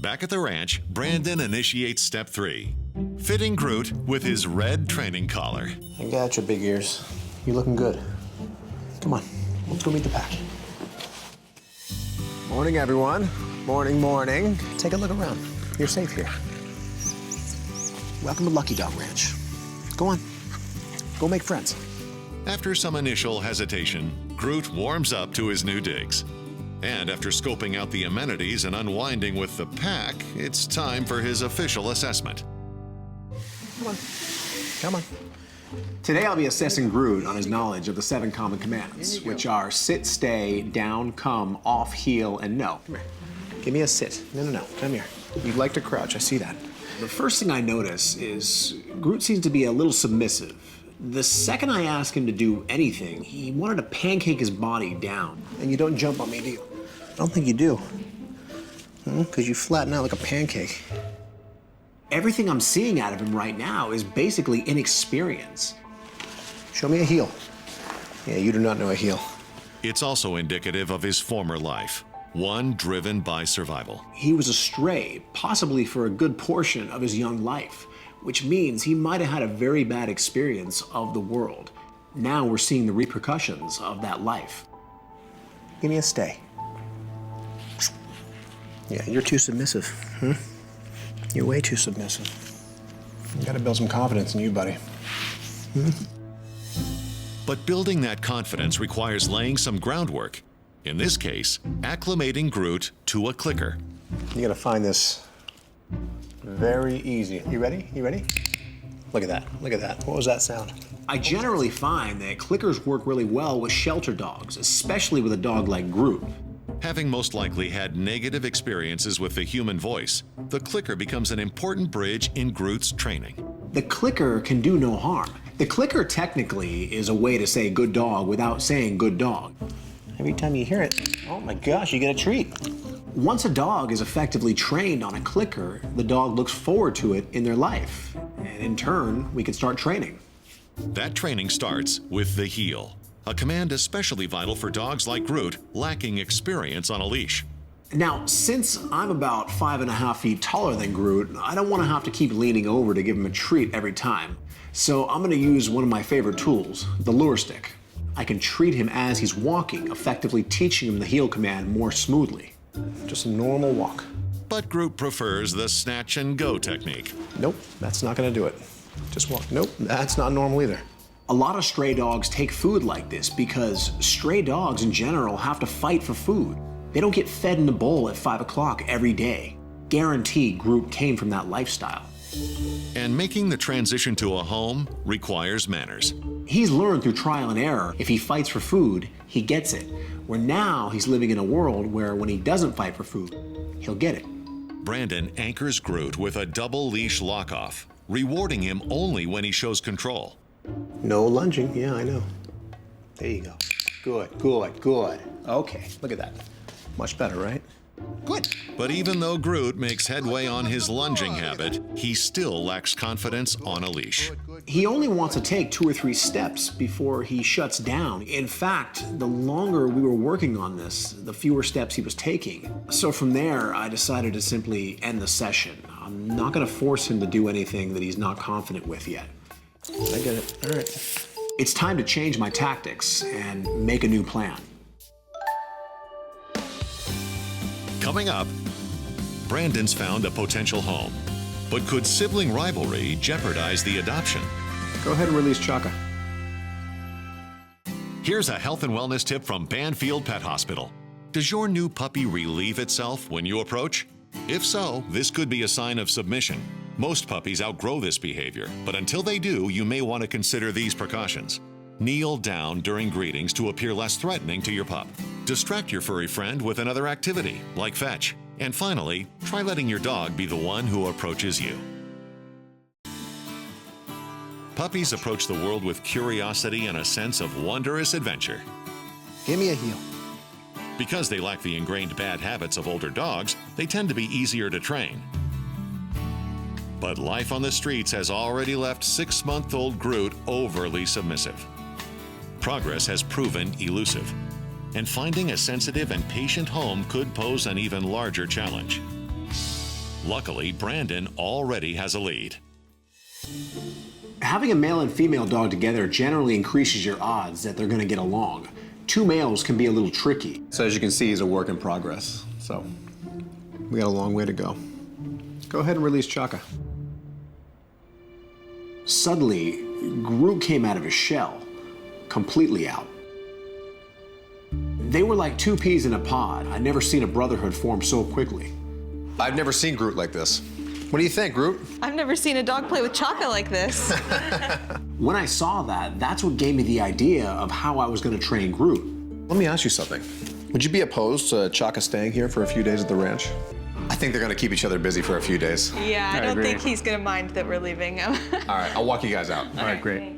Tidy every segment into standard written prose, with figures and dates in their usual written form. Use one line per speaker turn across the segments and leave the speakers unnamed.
Back at the ranch, Brandon initiates step 3, fitting Groot with his red training collar.
I got your big ears. You looking good. Come on, let's go meet the pack. Morning, everyone. Morning, morning. Take a look around. You're safe here. Welcome to Lucky Dog Ranch. Go on, go make friends.
After some initial hesitation, Groot warms up to his new digs. And after scoping out the amenities and unwinding with the pack, it's time for his official assessment.
Come on, come on. Today I'll be assessing Groot on his knowledge of the 7 common commands, which are sit, stay, down, come, off, heel, and no. Come here. Give me a sit. No. Come here. You'd like to crouch. I see that. The first thing I notice is Groot seems to be a little submissive. The second I ask him to do anything, he wanted to pancake his body down. And you don't jump on me, do you? I don't think you do. Because you flatten out like a pancake. Everything I'm seeing out of him right now is basically inexperience. Show me a heel. Yeah, you do not know a heel.
It's also indicative of his former life, one driven by survival.
He was a stray, possibly for a good portion of his young life, which means he might have had a very bad experience of the world. Now we're seeing the repercussions of that life. Give me a stay. Yeah, you're too submissive. You're way too submissive. You gotta build some confidence in you, buddy.
But building that confidence requires laying some groundwork. In this case, acclimating Groot to a clicker.
You gotta find this very easy. You ready? You ready? Look at that. Look at that. What was that sound? I generally find that clickers work really well with shelter dogs, especially with a dog like Groot.
Having most likely had negative experiences with the human voice, the clicker becomes an important bridge in Groot's training.
The clicker can do no harm. The clicker technically is a way to say good dog without saying good dog. Every time you hear it, oh my gosh, you get a treat. Once a dog is effectively trained on a clicker, the dog looks forward to it in their life. And in turn, we can start training.
That training starts with the heel, a command especially vital for dogs like Groot lacking experience on a leash.
Now, since I'm about 5.5 feet taller than Groot, I don't want to have to keep leaning over to give him a treat every time. So I'm going to use one of my favorite tools, the lure stick. I can treat him as he's walking, effectively teaching him the heel command more smoothly. Just a normal walk.
But Groot prefers the snatch and go technique.
Nope, that's not going to do it. Just walk. Nope, that's not normal either. A lot of stray dogs take food like this because stray dogs in general have to fight for food. They don't get fed in a bowl at 5 o'clock every day. Guaranteed Groot came from that lifestyle.
And making the transition to a home requires manners.
He's learned through trial and error. If he fights for food, he gets it. Where now he's living in a world where when he doesn't fight for food, he'll get it.
Brandon anchors Groot with a double leash lock-off, rewarding him only when he shows control.
No lunging, yeah, I know. There you go. Good, good, good. Okay, look at that. Much better, right? Good.
But even though Groot makes headway on his lunging habit, he still lacks confidence on a leash.
He only wants to take 2 or 3 steps before he shuts down. In fact, the longer we were working on this, the fewer steps he was taking. So from there, I decided to simply end the session. I'm not going to force him to do anything that he's not confident with yet. I get it. All right. It's time to change my tactics and make a new plan.
Coming up, Brandon's found a potential home. But could sibling rivalry jeopardize the adoption?
Go ahead and release Chaka.
Here's a health and wellness tip from Banfield Pet Hospital. Does your new puppy relieve itself when you approach? If so, this could be a sign of submission. Most puppies outgrow this behavior, but until they do, you may want to consider these precautions. Kneel down during greetings to appear less threatening to your pup. Distract your furry friend with another activity, like fetch. And finally, try letting your dog be the one who approaches you. Puppies approach the world with curiosity and a sense of wondrous adventure.
Give me a heel.
Because they lack the ingrained bad habits of older dogs, they tend to be easier to train. But life on the streets has already left 6-month-old Groot overly submissive. Progress has proven elusive, and finding a sensitive and patient home could pose an even larger challenge. Luckily, Brandon already has a lead.
Having a male and female dog together generally increases your odds that they're going to get along. Two males can be a little tricky. So as you can see, he's a work in progress. So we got a long way to go. Go ahead and release Chaka. Suddenly, Groot came out of his shell, completely out. They were like two peas in a pod. I'd never seen a brotherhood form so quickly.
I've never seen Groot like this. What do you think, Groot?
I've never seen a dog play with Chaka like this.
When I saw that, that's what gave me the idea of how I was going to train Groot.
Let me ask you something. Would you be opposed to Chaka staying here for a few days at the ranch? I think they're going to keep each other busy for a few days.
Yeah, I don't think he's gonna mind that we're leaving him.
All right, I'll walk you guys out.
All right, great.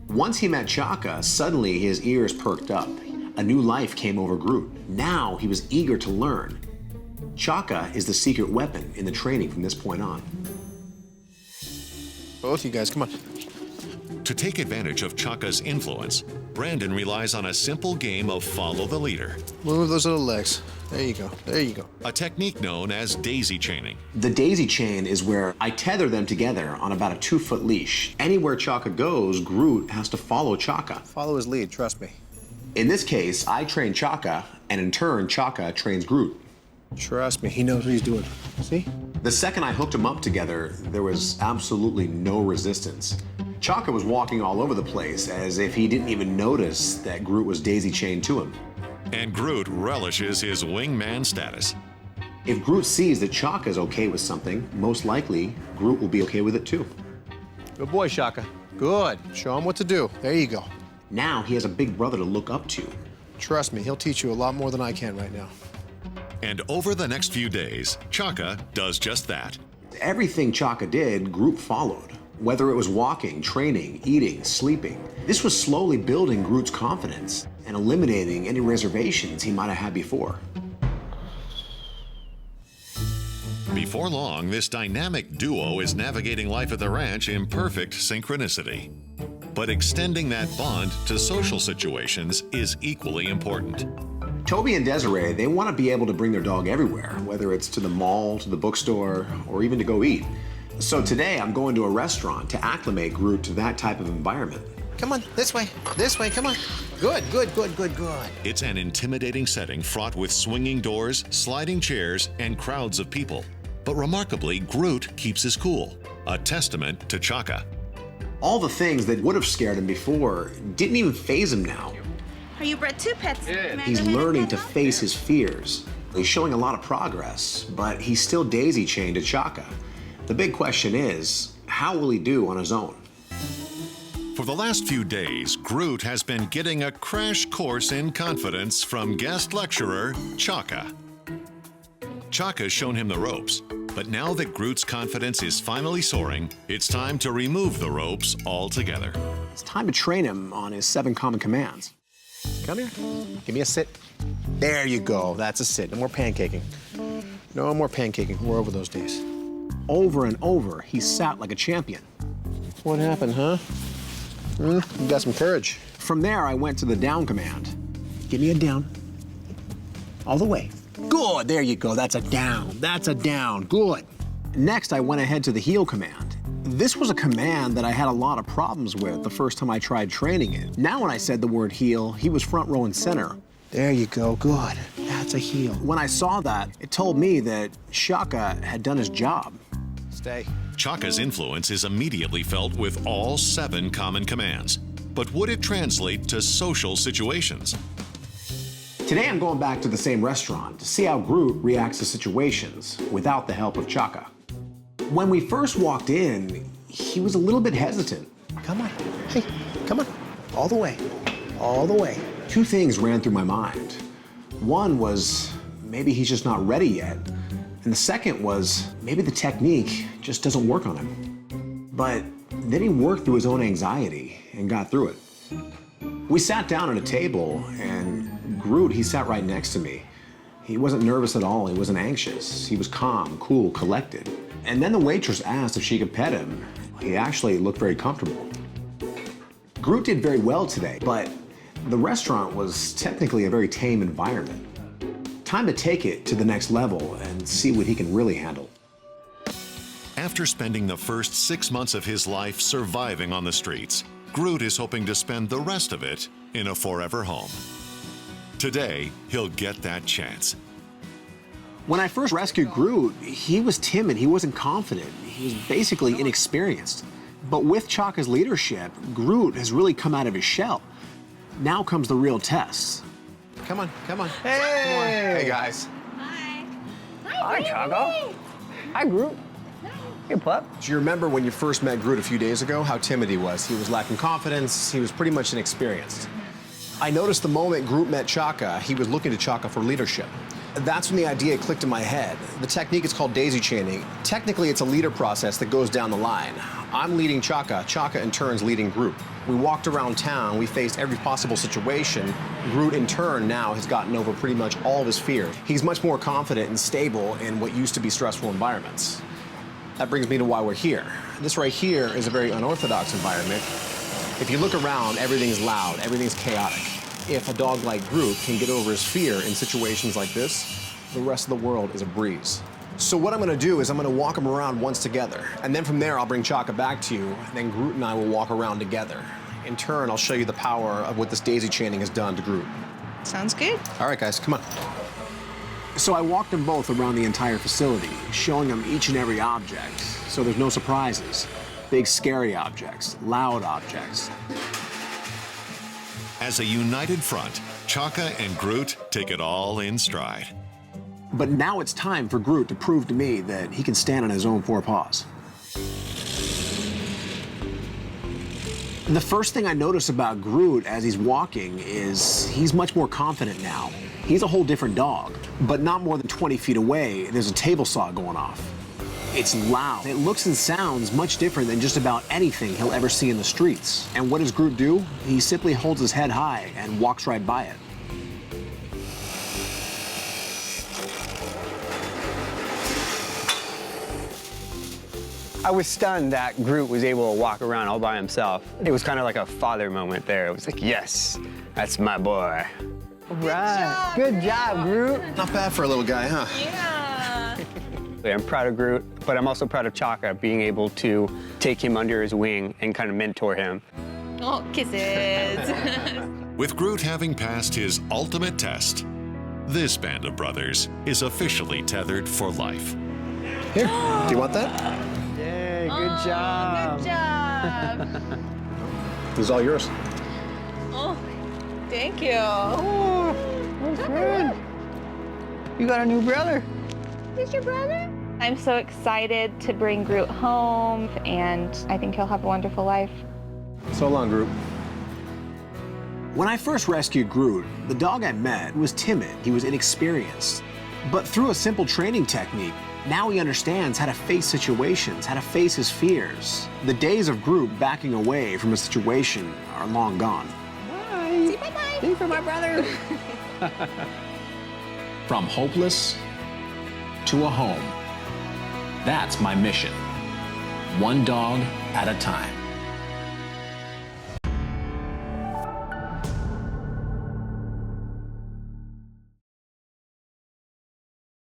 Once he met Chaka, suddenly his ears perked up. A new life came over Groot. Now he was eager to learn. Chaka is the secret weapon in the training from this point on.
Both you guys, come on.
To take advantage of Chaka's influence, Brandon relies on a simple game of follow the leader,
Move those little legs. There you go, there you go.
a technique known as daisy chaining.
The daisy chain is where I tether them together on about a 2-foot leash. Anywhere Chaka goes, Groot has to follow Chaka.
Follow his lead, trust me.
In this case, I train Chaka, and in turn, Chaka trains Groot.
Trust me, he knows what he's doing. See?
The second I hooked them up together, there was absolutely no resistance. Chaka was walking all over the place as if he didn't even notice that Groot was daisy chained to him.
And Groot relishes his wingman status.
If Groot sees that Chaka is okay with something, most likely Groot will be okay with it too.
Good boy, Chaka. Good. Show him what to do. There you go.
Now he has a big brother to look up to.
Trust me, he'll teach you a lot more than I can right now.
And over the next few days, Chaka does just that.
Everything Chaka did, Groot followed. Whether it was walking, training, eating, sleeping. This was slowly building Groot's confidence and eliminating any reservations he might have had before.
Before long, this dynamic duo is navigating life at the ranch in perfect synchronicity. But extending that bond to social situations is equally important.
Toby and Desiree, they want to be able to bring their dog everywhere, whether it's to the mall, to the bookstore, or even to go eat. So today I'm going to a restaurant to acclimate Groot to that type of environment.
Come on, this way, come on. Good.
It's an intimidating setting fraught with swinging doors, sliding chairs, and crowds of people. But remarkably, Groot keeps his cool, a testament to Chaka.
All the things that would have scared him before didn't even faze him now.
Are you bred two pets?
He's learning to face his fears. He's showing a lot of progress, but he's still daisy chained to Chaka. The big question is, how will he do on his own?
For the last few days, Groot has been getting a crash course in confidence from guest lecturer Chaka. Chaka's shown him the ropes, but now that Groot's confidence is finally soaring, it's time to remove the ropes altogether.
It's time to train him on his 7 common commands.
Come here. Give me a sit. There you go. That's a sit. No more pancaking. No more pancaking. We're over those days.
Over and over, he sat like a champion.
What happened, huh? You got some courage.
From there, I went to the down command. Give me a down. All the way. Good, there you go. That's a down. That's a down. Good. Next, I went ahead to the heel command. This was a command that I had a lot of problems with the first time I tried training it. Now when I said the word heel, he was front row and center.
There you go. Good. That's a heel.
When I saw that, it told me that Chaka had done his job.
Stay.
Chaka's influence is immediately felt with all 7 common commands. But would it translate to social situations?
Today I'm going back to the same restaurant to see how Groot reacts to situations without the help of Chaka. When we first walked in, he was a little bit hesitant.
Come on. Hey, come on. All the way. All the way.
2 things ran through my mind. One was maybe he's just not ready yet. And the second was maybe the technique just doesn't work on him. But then he worked through his own anxiety and got through it. We sat down at a table, and Groot, he sat right next to me. He wasn't nervous at all. He wasn't anxious. He was calm, cool, collected. And then the waitress asked if she could pet him. He actually looked very comfortable. Groot did very well today, but the restaurant was technically a very tame environment. Time to take it to the next level and see what he can really handle.
After spending the first 6 months of his life surviving on the streets, Groot is hoping to spend the rest of it in a forever home. Today, he'll get that chance.
When I first rescued Groot, he was timid, he wasn't confident, he was basically inexperienced. But with Chaka's leadership, Groot has really come out of his shell. Now comes the real test.
Come on, come on.
Hey!
Come on. Hey, guys.
Hi.
Hi, Chaco. Hi, Groot. Hey, pup.
Do you remember when you first met Groot a few days ago, how timid he was? He was lacking confidence, he was pretty much inexperienced. I noticed the moment Groot met Chaka, he was looking to Chaka for leadership. That's when the idea clicked in my head. The technique is called daisy chaining. Technically, it's a leader process that goes down the line. I'm leading Chaka, Chaka in turn's leading Groot. We walked around town, we faced every possible situation. Groot in turn now has gotten over pretty much all of his fear. He's much more confident and stable in what used to be stressful environments. That brings me to why we're here. This right here is a very unorthodox environment. If you look around, everything's loud, everything's chaotic. If a dog like Groot can get over his fear in situations like this, the rest of the world is a breeze. So what I'm gonna do is I'm gonna walk him around once together, and then from there I'll bring Chaka back to you, and then Groot and I will walk around together. In turn, I'll show you the power of what this daisy chaining has done to Groot.
Sounds good.
All right, guys, come on.
So I walked them both around the entire facility, showing them each and every object, so there's no surprises. Big scary objects, loud objects.
As a united front, Chaka and Groot take it all in stride.
But now it's time for Groot to prove to me that he can stand on his own four paws. The first thing I notice about Groot as he's walking is he's much more confident now. He's a whole different dog, but not more than 20 feet away, there's a table saw going off. It's loud. It looks and sounds much different than just about anything he'll ever see in the streets. And what does Groot do? He simply holds his head high and walks right by it.
I was stunned that Groot was able to walk around all by himself. It was kind of like a father moment there. It was like, yes, that's my boy. Right. Good job, Groot.
Not bad for a little guy, huh?
Yeah.
I'm proud of Groot, but I'm also proud of Chaka being able to take him under his wing and kind of mentor him.
Oh, kisses.
With Groot having passed his ultimate test, this band of brothers is officially tethered for life.
Here, do you want that?
Yay, good job.
Good job.
This is all yours.
Oh, thank you.
Oh, that's good. You got a new brother.
Is your brother?
I'm so excited to bring Groot home, and I think he'll have a wonderful life.
So long, Groot.
When I first rescued Groot, the dog I met was timid. He was inexperienced. But through a simple training technique, now he understands how to face situations, how to face his fears. The days of Groot backing away from a situation are long gone.
Bye.
Say bye-bye.
Thanks for my brother.
From hopeless to a home. That's my mission. One dog at a time.